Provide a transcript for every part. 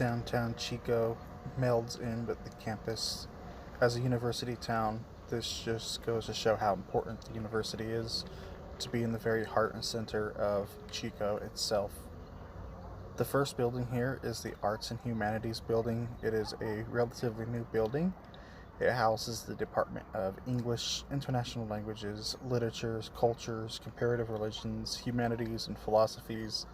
downtown Chico melds in with the campus. As a university town, this just goes to show how important the university is to be in the very heart and center of Chico itself. The first building here is the Arts and Humanities building. It is a relatively new building. It houses the Department of English, International Languages, Literatures, Cultures, Comparative Religions, Humanities, and Philosophies.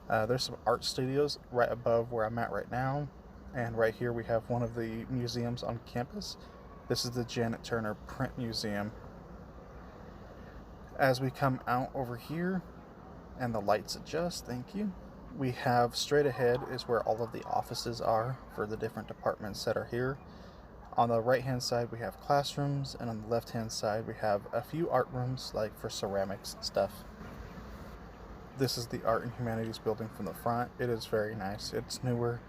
There's some art studios right above where I'm at right now, and right here we have one of the museums on campus. This is the Janet Turner Print Museum. As we come out over here, and the lights adjust, thank you, we have straight ahead is where all of the offices are for the different departments that are here. On the right hand side we have classrooms, and on the left hand side we have a few art rooms like for ceramics and stuff. This is the Art and Humanities building from the front. It is very nice. It's newer,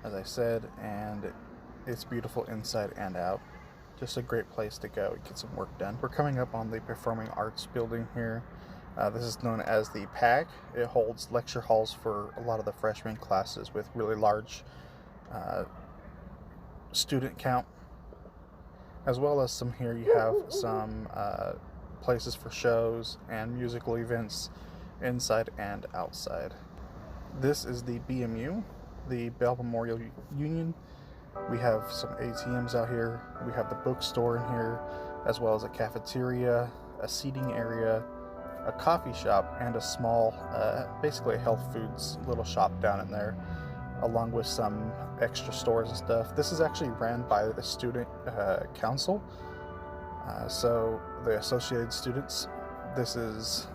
as I said, and it's beautiful inside and out. Just a great place to go and get some work done. We're coming up on the Performing Arts building here. This is known as the PAC. It holds lecture halls for a lot of the freshman classes with really large student count. As well as some here you have some places for shows and musical events inside and outside. This is the BMU, the Bell Memorial Union. We have some ATMs out here. We have the bookstore in here, as well as a cafeteria, a seating area, a coffee shop, and a small, basically a health foods little shop down in there, along with some extra stores and stuff. This is actually ran by the student council, so the associated students. This is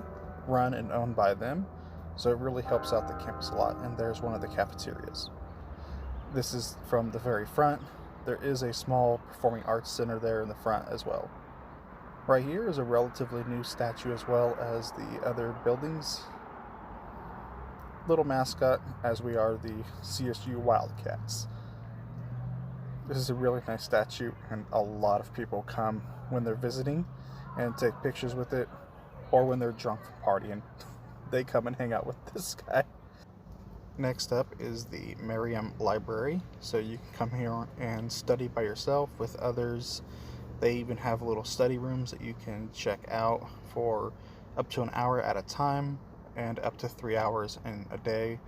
run and owned by them, so it really helps out the campus a lot. And there's one of the cafeterias. This is from the very front. There is a small performing arts center there in the front as well. Right here is a relatively new statue as well as the other buildings. Little mascot, as we are the CSU Wildcats. This is a really nice statue, and a lot of people come when they're visiting and take pictures with it, or when they're drunk from partying. They come and hang out with this guy. Next up is the Merriam Library, so you can come here and study by yourself with others. They even have little study rooms that you can check out for up to an hour at a time and up to 3 hours in a day.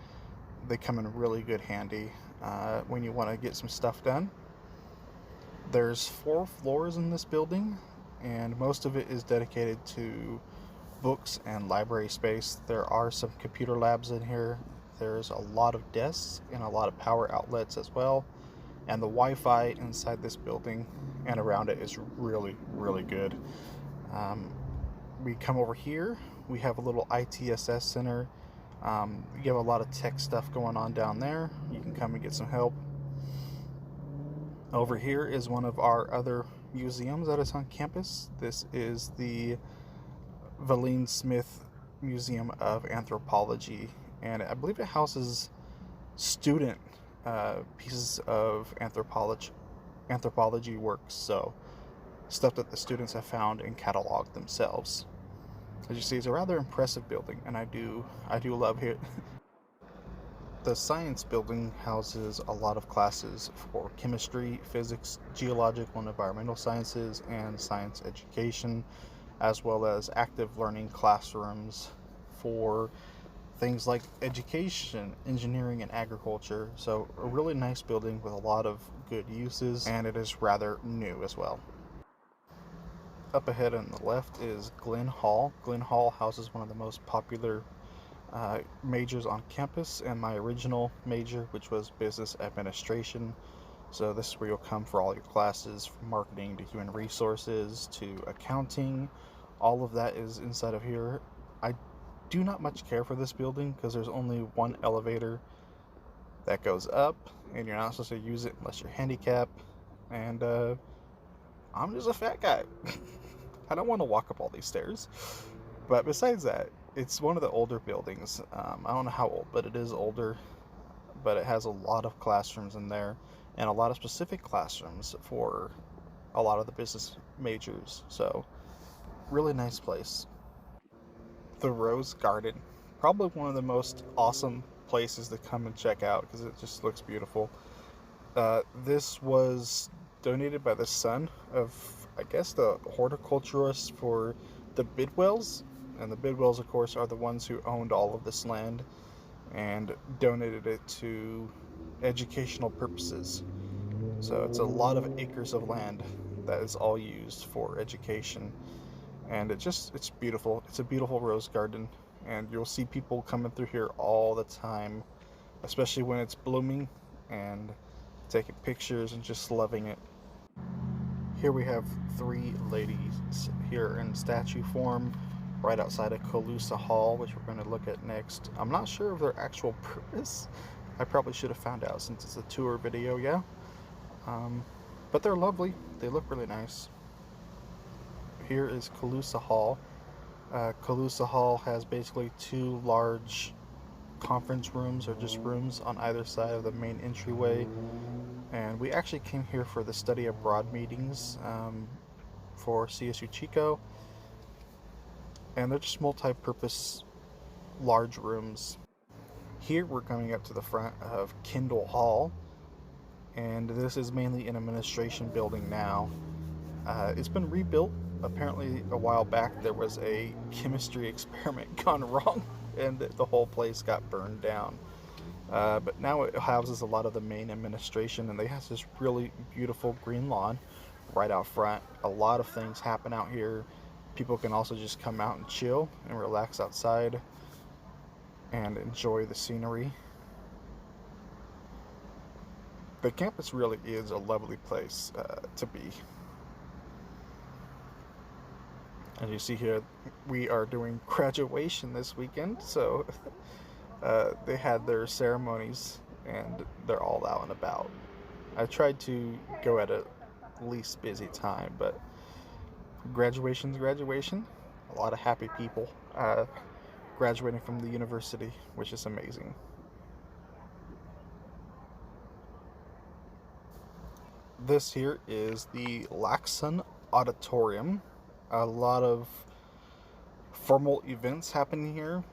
They come in really good handy when you want to get some stuff done. There's 4 floors in this building, and most of it is dedicated to books and library space. There are some computer labs in here. There's a lot of desks and a lot of power outlets as well, and the Wi-Fi inside this building and around it is really, really good. We come over here, we have a little ITSS center. You have a lot of tech stuff going on down there. You can come and get some help. Over here is one of our other museums that is on campus. This is the Valine Smith Museum of Anthropology, and I believe it houses student pieces of anthropology works, so stuff that the students have found and cataloged themselves. As you see, it's a rather impressive building, and I do love it. The science building houses a lot of classes for chemistry, physics, geological and environmental sciences, and science education, as well as active learning classrooms for things like education, engineering, and agriculture. So a really nice building with a lot of good uses, and it is rather new as well. Up ahead on the left is Glenn Hall. Glenn Hall houses one of the most popular majors on campus, and my original major, which was business administration. So this is where you'll come for all your classes, from marketing to human resources to accounting. All of that is inside of here. I do not much care for this building because there's only one elevator that goes up, and you're not supposed to use it unless you're handicapped. And I'm just a fat guy. I don't want to walk up all these stairs. But besides that, it's one of the older buildings. I don't know how old, but it is older. But it has a lot of classrooms in there, and a lot of specific classrooms for a lot of the business majors. So, really nice place. The Rose Garden, probably one of the most awesome places to come and check out because it just looks beautiful. This was donated by the son of, I guess, the horticulturist for the Bidwells. And the Bidwells, of course, are the ones who owned all of this land and donated it to educational purposes. So it's a lot of acres of land that is all used for education. And it's beautiful. It's a beautiful rose garden. And you'll see people coming through here all the time, especially when it's blooming, and taking pictures and just loving it. Here we have three ladies here in statue form right outside of Colusa Hall, which we're going to look at next. I'm not sure of their actual purpose. I probably should have found out since it's a tour video, yeah. But they're lovely. They look really nice. Here is Colusa Hall. Colusa Hall has basically two large conference rooms, or just rooms on either side of the main entryway. And we actually came here for the study abroad meetings for CSU Chico. And they're just multi-purpose large rooms. Here we're coming up to the front of Kendall Hall, and this is mainly an administration building now. It's been rebuilt. Apparently a while back there was a chemistry experiment gone wrong and the whole place got burned down. But now it houses a lot of the main administration, and they have this really beautiful green lawn right out front. A lot of things happen out here. People can also just come out and chill and relax outside and enjoy the scenery. The campus really is a lovely place to be. As you see here, we are doing graduation this weekend, so they had their ceremonies and they're all out and about. I tried to go at a least busy time, but graduation's graduation. A lot of happy people graduating from the university, which is amazing. This here is the Langdon Auditorium. A lot of formal events happen here.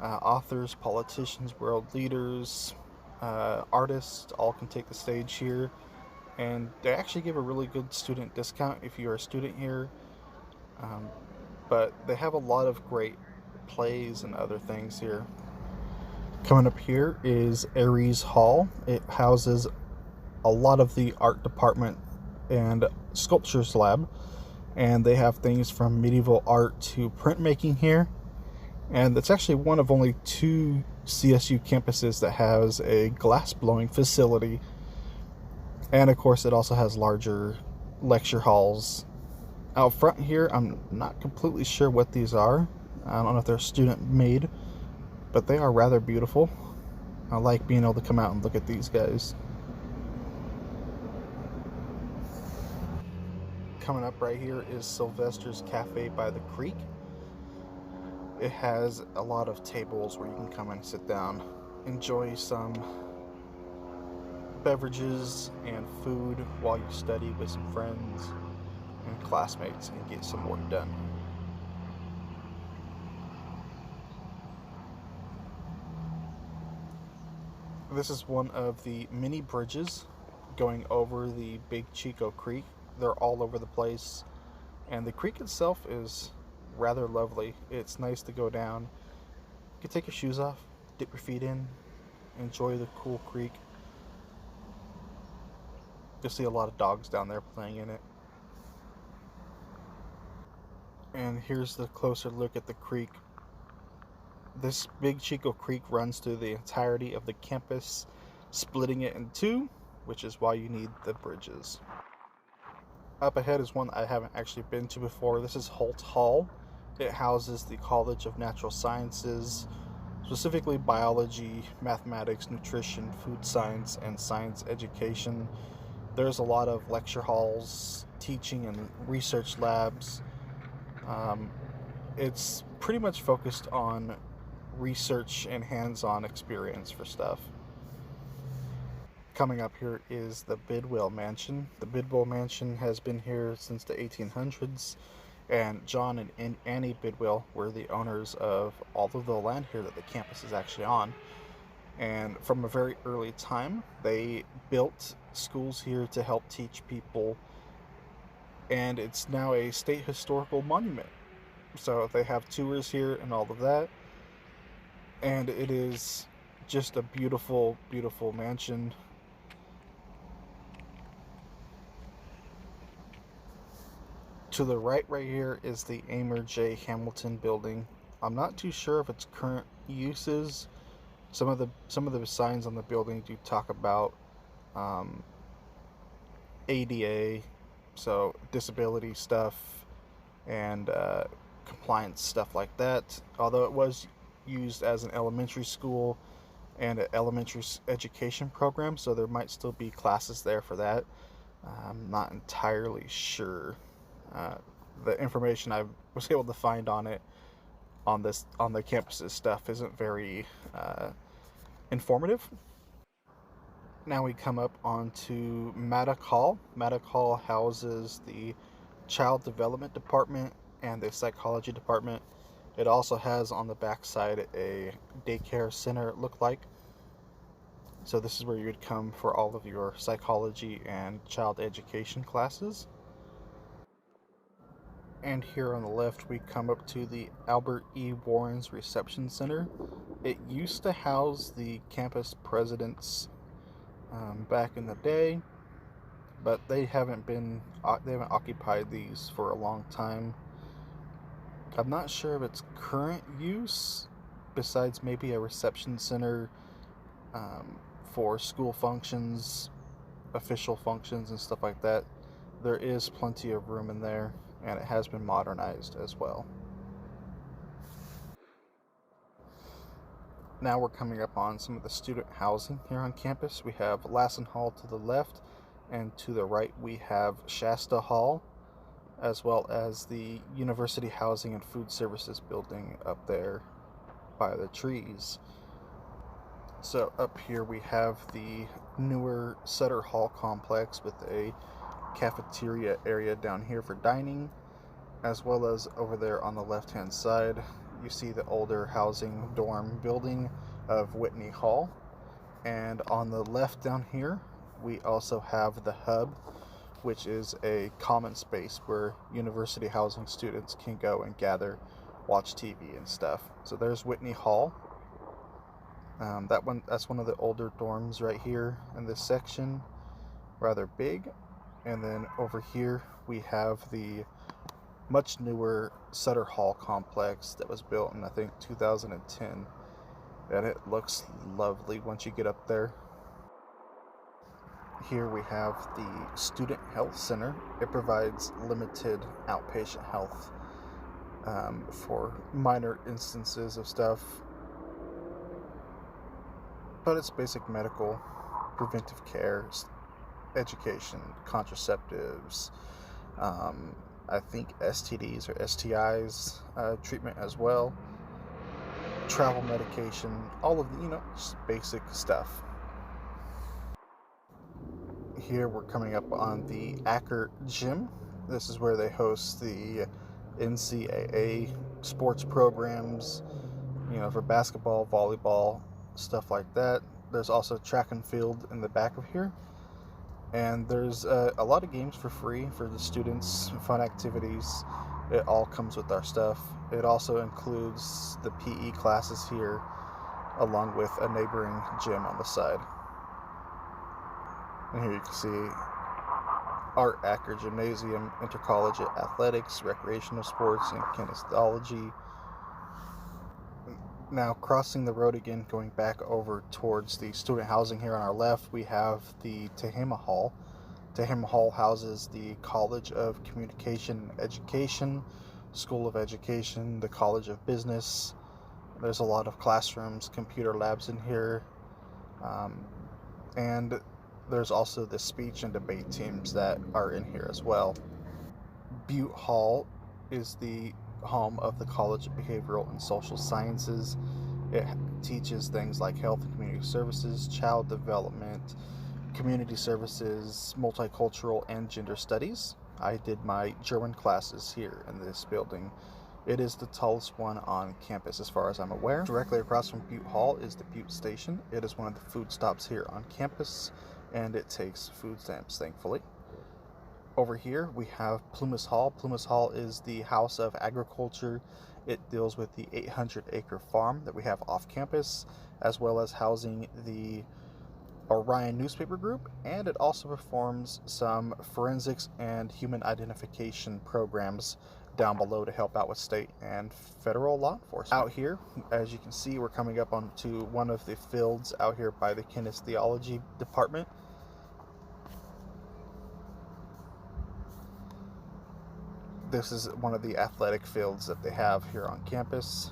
Authors, politicians, world leaders, artists all can take the stage here. And they actually give a really good student discount if you're a student here. But they have a lot of great plays and other things here. Coming up here is Aries Hall. It houses a lot of the art department and sculptures lab. And they have things from medieval art to printmaking here. And it's actually one of only two CSU campuses that has a glass blowing facility. And of course it also has larger lecture halls. Out front here, I'm not completely sure what these are. I don't know if they're student made, but they are rather beautiful. I like being able to come out and look at these guys. Coming up right here is Sylvias Cafe by the creek. It has a lot of tables where you can come and sit down, enjoy some beverages and food while you study with some friends and classmates and get some work done. This is one of the mini bridges going over the big Chico Creek. They're all over the place, and the creek itself is rather lovely. It's nice to go down. You can take your shoes off, dip your feet in, enjoy the cool creek. You'll see a lot of dogs down there playing in it. And here's the closer look at the creek. This big Chico Creek runs through the entirety of the campus, splitting it in two, which is why you need the bridges. Up ahead is one I haven't actually been to before. This is Holt Hall. It houses the College of Natural Sciences, specifically biology, mathematics, nutrition, food science, and science education. There's a lot of lecture halls, teaching and research labs. It's pretty much focused on research and hands-on experience for stuff. Coming up here is the Bidwell Mansion. The Bidwell Mansion has been here since the 1800s, and John and Annie Bidwell were the owners of all of the land here that the campus is actually on. And from a very early time, they built schools here to help teach people, and it's now a state historical monument. So they have tours here and all of that, and it is just a beautiful, beautiful mansion. To the right here is the Amer J. Hamilton building. I'm not too sure of its current uses. Some of the signs on the building do talk about um, ADA, so disability stuff and compliance stuff like that. Although it was used as an elementary school and an elementary education program, so there might still be classes there for that. I'm not entirely sure. Uh, the information I was able to find on it on the campus's stuff isn't very informative. Now we come up onto Maddock Hall. Maddock Hall houses the Child Development Department and the Psychology Department. It also has on the backside a daycare center, it looked like. So this is where you would come for all of your psychology and child education classes. And here on the left, we come up to the Albert E. Warren's Reception Center. It used to house the campus presidents back in the day, but they haven't occupied these for a long time. I'm not sure of its current use, besides maybe a reception center for school functions, official functions, and stuff like that. There is plenty of room in there, and it has been modernized as well. Now we're coming up on some of the student housing here on campus. We have Lassen Hall to the left, and to the right we have Shasta Hall, as well as the University Housing and Food Services building up there by the trees. So up here we have the newer Sutter Hall complex with a cafeteria area down here for dining, as well as over there on the left hand side you see the older housing dorm building of Whitney Hall. And on the left down here we also have the hub, which is a common space where university housing students can go and gather, watch TV and stuff. So there's Whitney Hall. That's one of the older dorms right here in this section, rather big. And then over here we have the much newer Sutter Hall complex that was built in I think 2010, and it looks lovely once you get up there. Here we have the Student Health Center. It provides limited outpatient health for minor instances of stuff, but it's basic medical, preventive care, education, contraceptives, I think STDs or STIs treatment as well, travel medication, all of the, just basic stuff. Here we're coming up on the Acker Gym. This is where they host the NCAA sports programs, for basketball, volleyball, stuff like that. There's also track and field in the back of here. And there's a lot of games for free for the students, fun activities. It all comes with our stuff. It also includes the PE classes here, along with a neighboring gym on the side. And here you can see Art Acker Gymnasium, intercollegiate athletics, recreational sports, and kinesiology. Now, crossing the road again, going back over towards the student housing here on our left, we have the Tahima Hall. Dahim Hall houses the College of Communication and Education, School of Education, the College of Business. There's a lot of classrooms, computer labs in here, and there's also the speech and debate teams that are in here as well. Butte Hall is the home of the College of Behavioral and Social Sciences. It teaches things like health and community services, child development, community services, multicultural, and gender studies. I did my German classes here in this building, It is the tallest one on campus as far as I'm aware. Directly across from Butte Hall is the Pewte Station. It is one of the food stops here on campus, and it takes food stamps, thankfully. Over here we have Plumas Hall. Plumas Hall is the House of Agriculture. It deals with the 800-acre farm that we have off campus, as well as housing the Orion newspaper group, and it also performs some forensics and human identification programs down below to help out with state and federal law enforcement. Out here, as you can see, we're coming up onto one of the fields out here by the kinesiology department. This is one of the athletic fields that they have here on campus.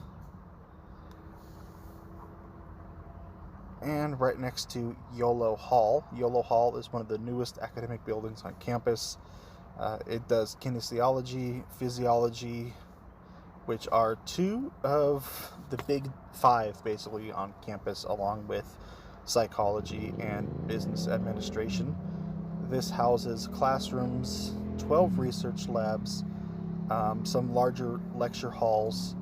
And right next to Yolo Hall. Yolo Hall is one of the newest academic buildings on campus. It does kinesiology, physiology, which are two of the big five basically on campus, along with psychology and business administration. This houses classrooms, 12 research labs, some larger lecture halls,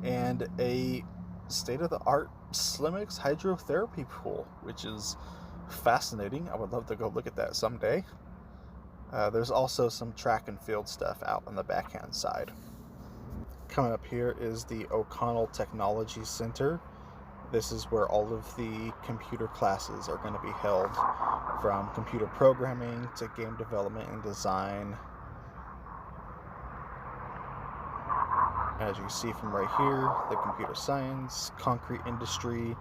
and a state-of-the-art Slimix hydrotherapy pool, which is fascinating. I would love to go look at that someday. There's also some track and field stuff out on the backhand side. Coming up here is the OConnell Technology Center. This is where all of the computer classes are going to be held, from computer programming to game development and design. As you see from right here, the computer science, concrete industry.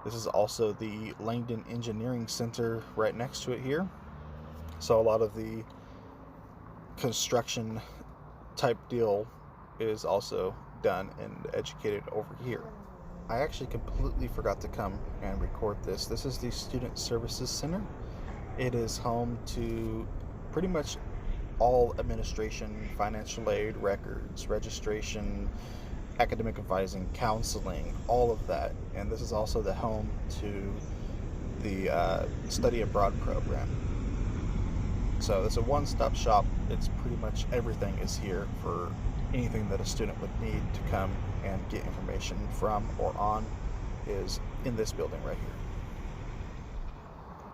This is also the Langdon Engineering Center right next to it here. So a lot of the construction type deal is also done and educated over here. I actually completely forgot to come and record this. This is the Student Services Center. It is home to pretty much all administration, financial aid, records, registration, academic advising, counseling, all of that. And this is also the home to the study abroad program. So it's a one-stop shop. It's pretty much everything is here for anything that a student would need to come and get information from or on is in this building right here.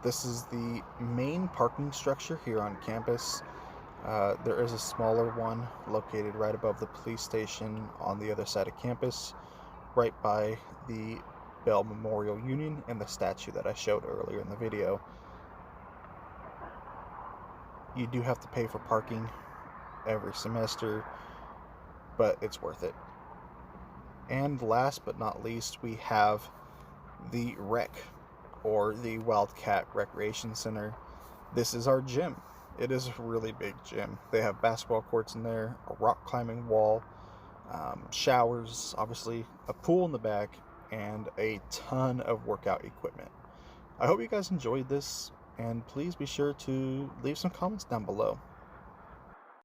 This is the main parking structure here on campus. There is a smaller one located right above the police station on the other side of campus, right by the Bell Memorial Union and the statue that I showed earlier in the video. You do have to pay for parking every semester, but it's worth it. And last but not least, we have the rec, or the Wildcat Recreation Center. This is our gym. It is a really big gym. They have basketball courts in there, a rock climbing wall, showers, obviously, a pool in the back, and a ton of workout equipment. I hope you guys enjoyed this, and please be sure to leave some comments down below.